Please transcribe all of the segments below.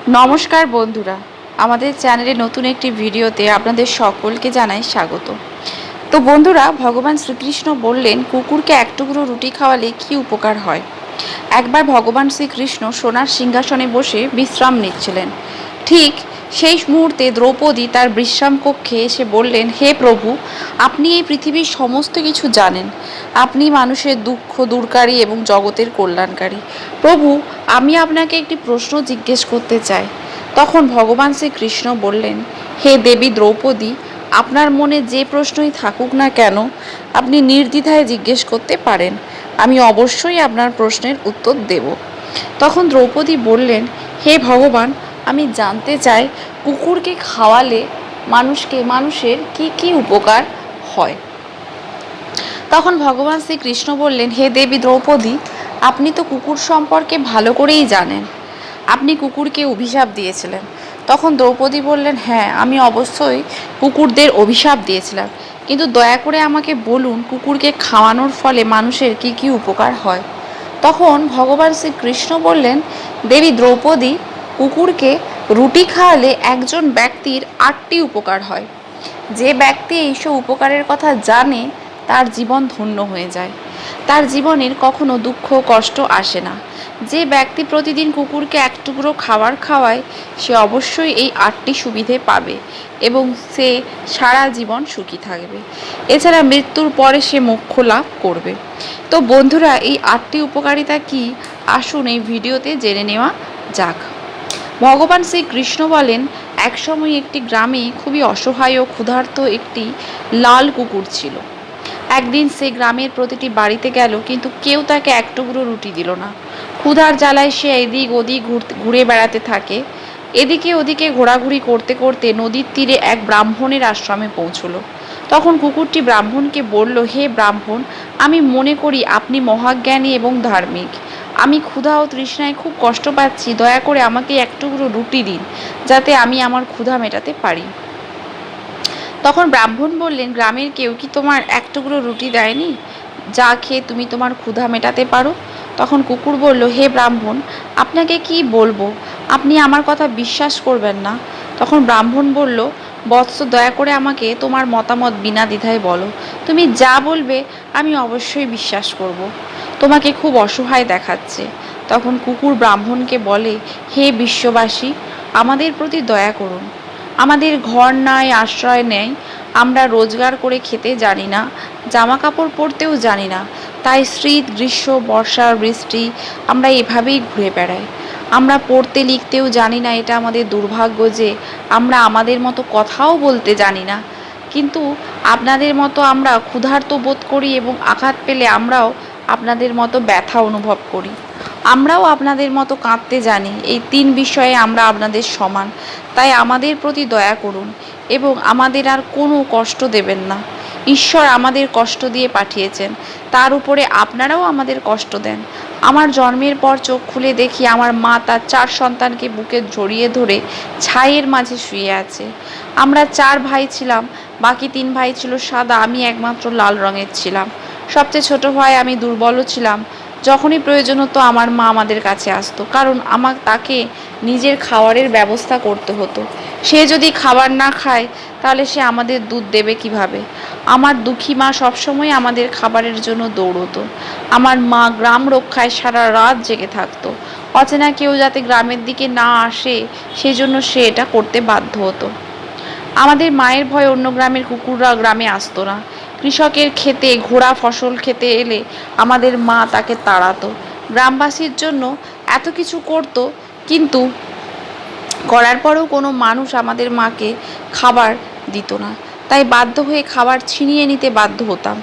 নমস্কার বন্ধুরা, আমাদের চ্যানেলে নতুন একটি ভিডিওতে আপনাদের সকলকে জানাই স্বাগত। তো বন্ধুরা, ভগবান শ্রীকৃষ্ণ বললেন কুকুরকে এক টুকরো রুটি খাওয়ালে কি উপকার হয়। একবার ভগবান শ্রীকৃষ্ণ সোনার সিংহাসনে বসে বিশ্রাম নিচ্ছিলেন। ঠিক সেই মুহূর্তে দ্রৌপদী তার বিশ্রাম কক্ষে এসে বললেন, হে প্রভু, আপনি এই পৃথিবীর সমস্ত কিছু জানেন। আপনি মানুষের দুঃখ দূরকারী এবং জগতের কল্যাণকারী। প্রভু, আমি আপনাকে একটি প্রশ্ন জিজ্ঞেস করতে চাই। তখন ভগবান শ্রীকৃষ্ণ বললেন, হে দেবী দ্রৌপদী, আপনার মনে যে প্রশ্নই থাকুক না কেন, আপনি নির্দ্বিধায় জিজ্ঞেস করতে পারেন। আমি অবশ্যই আপনার প্রশ্নের উত্তর দেব। তখন দ্রৌপদী বললেন, হে ভগবান, আমি জানতে চাই কুকুরকে খাওয়ালে মানুষের কি কি উপকার হয়। তখন ভগবান শ্রীকৃষ্ণ বললেন, হে দেবী দ্রৌপদী, আপনি তো কুকুর সম্পর্কে ভালো করেই জানেন। আপনি কুকুরকে অভিশাপ দিয়েছিলেন। তখন দ্রৌপদী বললেন, হ্যাঁ, আমি অবশ্যই কুকুরদের অভিশাপ দিয়েছিলাম, কিন্তু দয়া করে আমাকে বলুন কুকুরকে খাওয়ানোর ফলে মানুষের কি কি উপকার হয়। তখন ভগবান শ্রীকৃষ্ণ বললেন, দেবী দ্রৌপদী, কুকুরকে রুটি খাওয়ালে একজন ব্যক্তির 8টি উপকার হয়। যে ব্যক্তি এইসব উপকারের কথা জানে তার জীবন ধন্য হয়ে যায়। তার জীবনের কখনো দুঃখ কষ্ট আসে না। যে ব্যক্তি প্রতিদিন কুকুরকে এক টুকরো খাবার খাওয়ায় সে অবশ্যই এই 8টি সুবিধে পাবে এবং সে সারা জীবন সুখী থাকবে। এছাড়া মৃত্যুর পরে সে মোক্ষ লাভ করবে। তো বন্ধুরা, এই 8টি উপকারিতা কি, আসুন এই ভিডিওতে জেনে নেওয়া যাক। ভগবান শ্রীকৃষ্ণ বলেন, একসময় একটি গ্রামে খুবই অসহায় ও ক্ষুধার্ত একটি লাল কুকুর ছিল। একদিন সে গ্রামের প্রতিটি বাড়িতে গেল, কিন্তু কেউ তাকে এক টুকরো রুটি দিল না। ক্ষুধার জ্বালায় সে এদিক ওদিক ঘুরে বেড়াতে থাকে। এদিকে ওদিকে ঘোরাঘুরি করতে করতে নদীর তীরে এক ব্রাহ্মণের আশ্রমে পৌঁছলো। তখন কুকুরটি ব্রাহ্মণকে বলল, হে ব্রাহ্মণ, আমি মনে করি আপনি মহাজ্ঞানী এবং ধার্মিক। আমি ক্ষুধা ও তৃষ্ণায় খুব কষ্ট পাচ্ছি, দয়া করে আমাকে এক টুকরো রুটি দিন, যাতে আমি আমার ক্ষুধা মেটাতে পারি। তখন ব্রাহ্মণ বললেন, গ্রামের কেউ কি তোমার এক টুকরো রুটি দেয়নি, যা খেয়ে তুমি তোমার ক্ষুধা মেটাতে পারো? তখন কুকুর বলল, হে ব্রাহ্মণ, আপনাকে কি বলবো, আপনি আমার কথা বিশ্বাস করবেন না। তখন ব্রাহ্মণ বলল, বৎস, দয়া করে আমাকে তোমার মতামত বিনা দ্বিধায় বলো। তুমি যা বলবে আমি অবশ্যই বিশ্বাস করব। তোমাকে খুব অসহায় দেখাচ্ছে। তখন কুকুর ব্রাহ্মণকে বলে, হে বিশ্ববাসী, আমাদের প্রতি দয়া করুন। আমাদের ঘর নাই, আশ্রয় নেই। আমরা রোজগার করে খেতে জানি না, জামা কাপড় পরতেও জানি না। তাই শীত গ্রীষ্ম বর্ষা বৃষ্টি আমরা এভাবেই ঘুরে বেড়াই। আমরা পড়তে লিখতেও জানি না। এটা আমাদের দুর্ভাগ্য যে আমরা আমাদের মতো কথাও বলতে জানি না। কিন্তু আপনাদের মতো আমরা ক্ষুধার্ত বোধ করি এবং আঘাত পেলে আমরাও আপনাদের মতো ব্যথা অনুভব করি। আমরাও আপনাদের মতো কাঁদতে জানি। এই 3 বিষয়ে আমরা আপনাদের সমান। তাই আমাদের প্রতি দয়া করুন এবং আমাদের আর কোনো কষ্ট দেবেন না। ঈশ্বর আমাদের কষ্ট দিয়ে পাঠিয়েছেন, তার উপরে আপনারাও আমাদের কষ্ট দেন। আমার জন্মের পর চোখ খুলে দেখি আমার মা তার 4 সন্তানকে বুকে জড়িয়ে ধরে ছাইয়ের মাঝে শুয়ে আছে। আমরা 4 ভাই ছিলাম, বাকি 3 ভাই ছিল সাদা, আমি একমাত্র লাল রঙের ছিলাম। সবচেয়ে ছোট ভাই, আমি দুর্বলও ছিলাম। যখনই প্রয়োজন হতো আমার মা আমাদের কাছে আসতো, কারণ তাকে নিজের খাবারের ব্যবস্থা করতে হতো। সে যদি খাবার না খায় তাহলে সে আমাদের দুধ দেবে কিভাবে। আমার দুঃখী মা সবসময় আমাদের খাবারের জন্য দৌড়তো। আমার মা গ্রাম রক্ষায় সারা রাত জেগে থাকতো। অচেনা কেউ যাতে গ্রামের দিকে না আসে সেজন্য সে এটা করতে বাধ্য হতো। আমাদের মায়ের ভয়ে অন্য গ্রামের কুকুররা গ্রামে আসতো না। কৃষকের ক্ষেতে ঘোড়া ফসল খেতে এলে আমাদের মা তাকে তাড়াতো। গ্রামবাসীর জন্য এত কিছু করত, কিন্তু করার পরেও কোনো মানুষ আমাদের মাকে খাবার দিত না। তাই বাধ্য হয়ে খাবার ছিনিয়ে নিতে বাধ্য হতাম।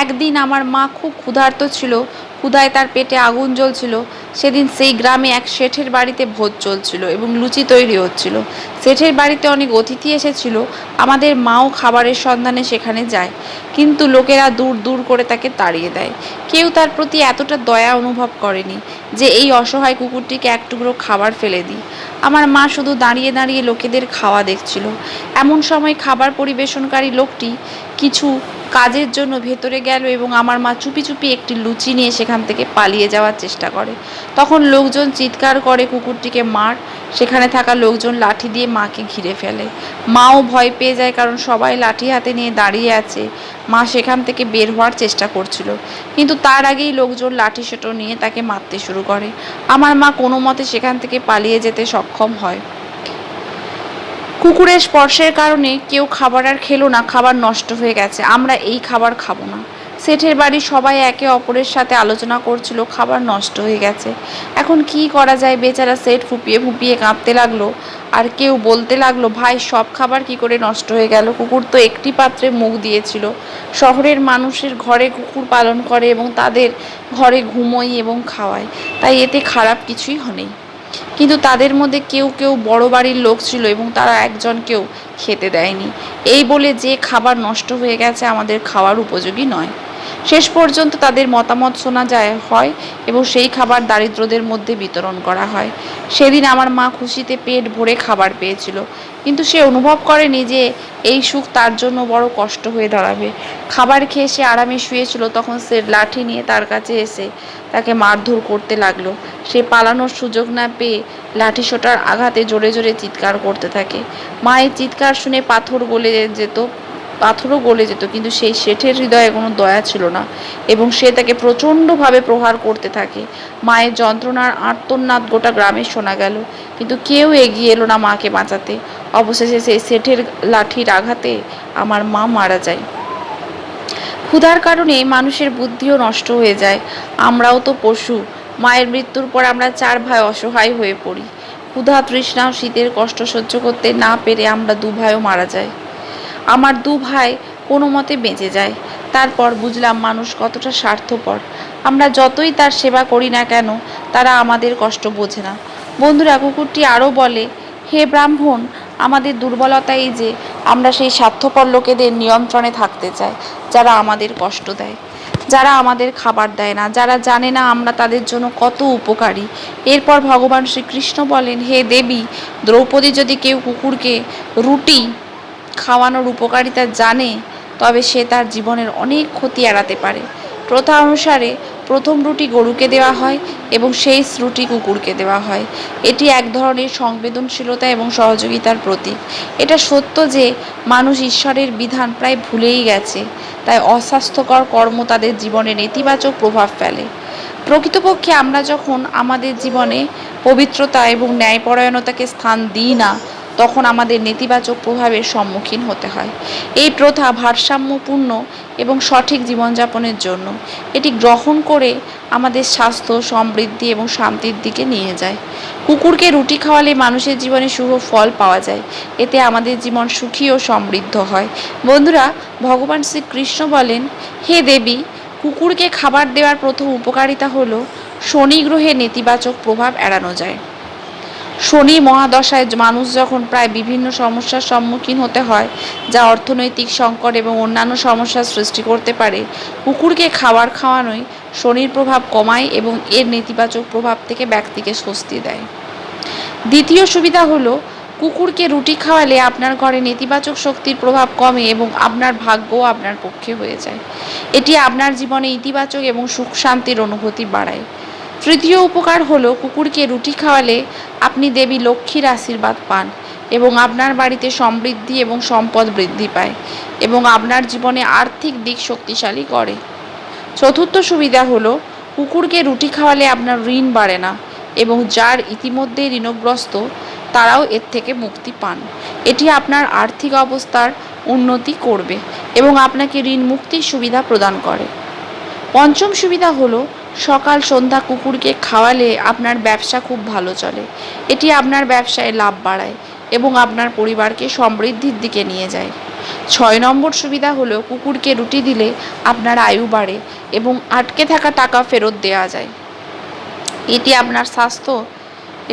একদিন আমার মা খুব ক্ষুধার্ত ছিল, ক্ষুধায় তার পেটে আগুন জ্বলছিল। সেদিন সেই গ্রামে এক শেঠের বাড়িতে ভোজ চলছিল এবং লুচি তৈরি হচ্ছিল। শেঠের বাড়িতে অনেক অতিথি এসেছিল। আমাদের মাও খাবারের সন্ধানে সেখানে যায়, কিন্তু লোকেরা দূর দূর করে তাকে তাড়িয়ে দেয়। কেউ তার প্রতি এতটা দয়া অনুভব করেনি যে এই অসহায় কুকুরটিকে এক টুকরো খাবার ফেলে দিই। আমার মা শুধু দাঁড়িয়ে দাঁড়িয়ে লোকেদের খাওয়া দেখছিল। এমন সময় খাবার পরিবেশনকারী লোকটি কিছু কাজের জন্য ভেতরে গেল এবং আমার মা চুপি চুপি একটি লুচি নিয়ে সেখান থেকে পালিয়ে যাওয়ার চেষ্টা করে। তখন লোকজন চিৎকার করে কুকুরটিকে মার। সেখানে থাকা লোকজন লাঠি দিয়ে মাকে ঘিরে ফেলে। মাও ভয় পেয়ে যায়, কারণ সবাই লাঠি হাতে নিয়ে দাঁড়িয়ে আছে। মা সেখান থেকে বের হওয়ার চেষ্টা করছিল, কিন্তু তার আগেই লোকজন লাঠিসোঁটো নিয়ে তাকে মারতে শুরু করে। আমার মা কোনো মতে সেখান থেকে পালিয়ে যেতে সক্ষম হয়। কুকুরের স্পর্শের কারণে কেউ খাবার আর খেলো না, খাবার নষ্ট হয়ে গেছে, আমরা এই খাবার খাবো না। সেঠের বাড়ির সবাই একে অপরের সাথে আলোচনা করছিল, খাবার নষ্ট হয়ে গেছে, এখন কি করা যায়। বেচারা সেঠ ফুপিয়ে ফুপিয়ে কাঁদতে লাগলো, আর কেউ বলতে লাগলো, ভাই সব খাবার কি করে নষ্ট হয়ে গেল, কুকুর তো একটি পাত্রে মুখ দিয়েছিল। শহরের মানুষের ঘরে কুকুর পালন করে এবং তাদের ঘরে ঘুমোয় এবং খাওয়ায়, তাই এতে খারাপ কিছুই নেই। কিন্তু তাদের মধ্যে কেউ কেউ বড় বাড়ির লোক ছিল এবং তারা একজনকেও খেতে দেয়নি, এই বলে যে খাবার নষ্ট হয়ে গেছে আমাদের খাওয়ার উপযোগী নয়। শেষ পর্যন্ত তাদের মতামত শোনা হয় এবং সেই খাবার দারিদ্রদের মধ্যে বিতরণ করা হয়। সেদিন আমার মা খুশিতে পেট ভরে খাবার পেয়েছিল, কিন্তু সে অনুভব করেনি যে এই সুখ তার জন্য বড় কষ্ট হয়ে দাঁড়াবে। খাবার খেয়ে সে আরামে শুয়েছিল, তখন সে লাঠি নিয়ে তার কাছে এসে তাকে মারধর করতে লাগলো। সে পালানোর সুযোগ না পেয়ে লাঠিসোঁটার আঘাতে জোরে জোরে চিৎকার করতে থাকে। মায়ের চিৎকার শুনে পাথরও গলে যেত, কিন্তু সেই শেঠের হৃদয়ে কোনো দয়া ছিল না এবং সে তাকে প্রচণ্ডভাবে প্রহার করতে থাকে। মায়ের যন্ত্রণার আর্তনাদ গোটা গ্রামে শোনা গেল, কিন্তু কেউ এগিয়ে এলো না মাকে বাঁচাতে। অবশেষে সেই শেঠের লাঠির আঘাতে আমার মা মারা যায়। ক্ষুধার কারণে মানুষের বুদ্ধিও নষ্ট হয়ে যায়। আমরাও তো পশু। মায়ের মৃত্যুর পর আমরা 4 ভাই অসহায় হয়ে পড়ি। ক্ষুধা, তৃষ্ণা, শীতের কষ্ট সহ্য করতে না পেরে আমরা 2 ভাইও মারা যায়। আমার 2 ভাই কোনো মতে বেঁচে যায়। তারপর বুঝলাম মানুষ কতটা স্বার্থপর। আমরা যতই তার সেবা করি না কেন, তারা আমাদের কষ্ট বোঝে না। বন্ধুরা, কুকুরটি আরও বলে, হে ব্রাহ্মণ, আমাদের দুর্বলতা এই যে আমরা সেই স্বার্থপর লোকেদের নিয়ন্ত্রণে থাকতে চাই, যারা আমাদের কষ্ট দেয়, যারা আমাদের খাবার দেয় না, যারা জানে না আমরা তাদের জন্য কত উপকারী। এরপর ভগবান শ্রীকৃষ্ণ বলেন, হে দেবী দ্রৌপদী, যদি কেউ কুকুরকে রুটি খাওয়ানোর উপকারিতা জানে, তবে সে তার জীবনের অনেক ক্ষতি এড়াতে পারে। প্রথা অনুসারে প্রথম রুটি গরুকে দেওয়া হয় এবং শেষ রুটি কুকুরকে দেওয়া হয়। এটি এক ধরনের সংবেদনশীলতা এবং সহযোগিতার প্রতীক। এটা সত্য যে মানুষ ঈশ্বরের বিধান প্রায় ভুলেই গেছে, তাই অস্বাস্থ্যকর কর্ম তাদের জীবনে নেতিবাচক প্রভাব ফেলে। প্রকৃতপক্ষে আমরা যখন আমাদের জীবনে পবিত্রতা এবং ন্যায়পরায়ণতাকে স্থান দিই না, তখন আমাদের নেতিবাচক প্রভাবের সম্মুখীন হতে হয়। এই প্রথা ভারসাম্যপূর্ণ এবং সঠিক জীবনযাপনের জন্য। এটি গ্রহণ করে আমাদের স্বাস্থ্য, সমৃদ্ধি এবং শান্তির দিকে নিয়ে যায়। কুকুরকে রুটি খাওয়ালে মানুষের জীবনে শুভ ফল পাওয়া যায়। এতে আমাদের জীবন সুখী ও সমৃদ্ধ হয়। বন্ধুরা, ভগবান শ্রীকৃষ্ণ বলেন, হে দেবী, কুকুরকে খাবার দেওয়ার প্রথম উপকারিতা হলো শনি গ্রহের নেতিবাচক প্রভাব এড়ানো যায়। শনি মহাদশায় মানুষ যখন প্রায় বিভিন্ন সমস্যার সম্মুখীন হতে হয়, যা অর্থনৈতিক সংকট এবং অন্যান্য সমস্যার সৃষ্টি করতে পারে, কুকুরকে খাবার খাওয়ানোই শনির প্রভাব কমায় এবং এর নেতিবাচক প্রভাব থেকে ব্যক্তিকে স্বস্তি দেয়। দ্বিতীয় সুবিধা হলো, কুকুরকে রুটি খাওয়ালে আপনার ঘরে নেতিবাচক শক্তির প্রভাব কমে এবং আপনার ভাগ্যও আপনার পক্ষে হয়ে যায়। এটি আপনার জীবনে ইতিবাচক এবং সুখ শান্তির অনুভূতি বাড়ায়। তৃতীয় উপকার হলো, কুকুরকে রুটি খাওয়ালে আপনি দেবী লক্ষ্মীর আশীর্বাদ পান এবং আপনার বাড়িতে সমৃদ্ধি এবং সম্পদ বৃদ্ধি পায় এবং আপনার জীবনে আর্থিক দিক শক্তিশালী করে। চতুর্থ সুবিধা হলো, কুকুরকে রুটি খাওয়ালে আপনার ঋণ বাড়ে না এবং যার ইতিমধ্যে ঋণগ্রস্ত তারাও এর থেকে মুক্তি পান। এটি আপনার আর্থিক অবস্থার উন্নতি করবে এবং আপনাকে ঋণ মুক্তির সুবিধা প্রদান করে। পঞ্চম সুবিধা হলো, সকাল সন্ধ্যা কুকুরকে খাওয়ালে আপনার ব্যবসা খুব ভালো চলে। এটি আপনার ব্যবসায় লাভ বাড়ায় এবং আপনার পরিবারকে সমৃদ্ধির দিকে নিয়ে যায়। 6 নম্বর সুবিধা হলো, কুকুরকে রুটি দিলে আপনার আয়ু বাড়ে এবং আটকে থাকা টাকা ফেরত দেওয়া যায়। এটি আপনার স্বাস্থ্য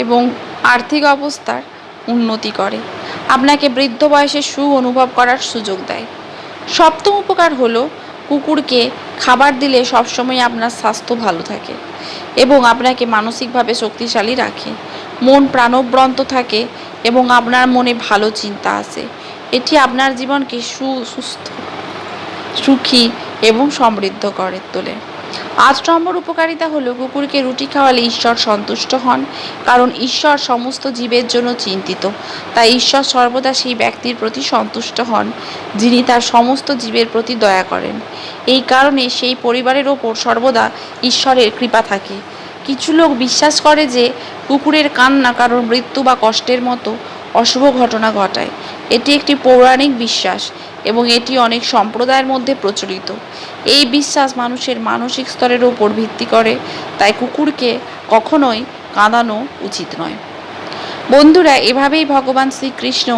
এবং আর্থিক অবস্থার উন্নতি করে, আপনাকে বৃদ্ধ বয়সে সুখ অনুভব করার সুযোগ দেয়। সপ্তম উপকার হলো, কুকুরকে খাবার দিলে সবসময় আপনার স্বাস্থ্য ভালো থাকে এবং আপনাকে মানসিকভাবে শক্তিশালী রাখে। মন প্রাণবন্ত থাকে এবং আপনার মনে ভালো চিন্তা আসে। এটি আপনার জীবনকে সুস্থ সুখী এবং সমৃদ্ধ করে তোলে। ৮ নম্বর উপকারিতা হলো কুকুরকে রুটি খাওয়ালে ঈশ্বর সন্তুষ্ট হন, কারণ ঈশ্বর সমস্ত জীবের জন্য চিন্তিত। তাই ঈশ্বর সর্বদা সেই ব্যক্তির প্রতি সন্তুষ্ট হন যিনি তার সমস্ত জীবের প্রতি দয়া করেন। এই কারণে সেই পরিবারের ওপর সর্বদা ঈশ্বরের কৃপা থাকে। কিছু লোক বিশ্বাস করে যে কুকুরের কান্না কারোর মৃত্যু বা কষ্টের মতো অশুভ ঘটনা ঘটায়। এটি একটি পৌরাণিক বিশ্বাস এবং এটি অনেক সম্প্রদায়ের মধ্যে প্রচলিত। এই বিশ্বাস মানুষের মানসিক স্তরের উপর ভিত্তি করে, তাই কুকুরকে কখনোই কাঁদানো উচিত নয়। বন্ধুরা, এভাবেই ভগবান শ্রীকৃষ্ণ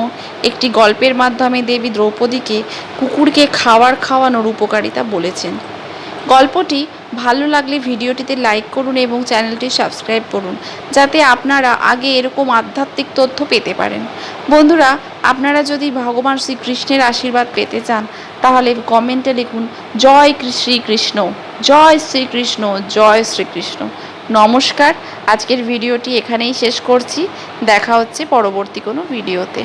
একটি গল্পের মাধ্যমে দেবী দ্রৌপদীকে কুকুরকে খাওয়ানোর উপকারিতা বলেছেন। গল্পটি ভালো লাগলে ভিডিওটিতে লাইক করুন এবং চ্যানেলটি সাবস্ক্রাইব করুন, যাতে আপনারা আগে এরকম আধ্যাত্মিক তথ্য পেতে পারেন। বন্ধুরা, আপনারা যদি ভগবান শ্রীকৃষ্ণের আশীর্বাদ পেতে চান তাহলে কমেন্টে লিখুন জয় শ্রীকৃষ্ণ, জয় শ্রীকৃষ্ণ, জয় শ্রীকৃষ্ণ। নমস্কার। আজকের ভিডিওটি এখানেই শেষ করছি। দেখা হচ্ছে পরবর্তী কোনো ভিডিওতে।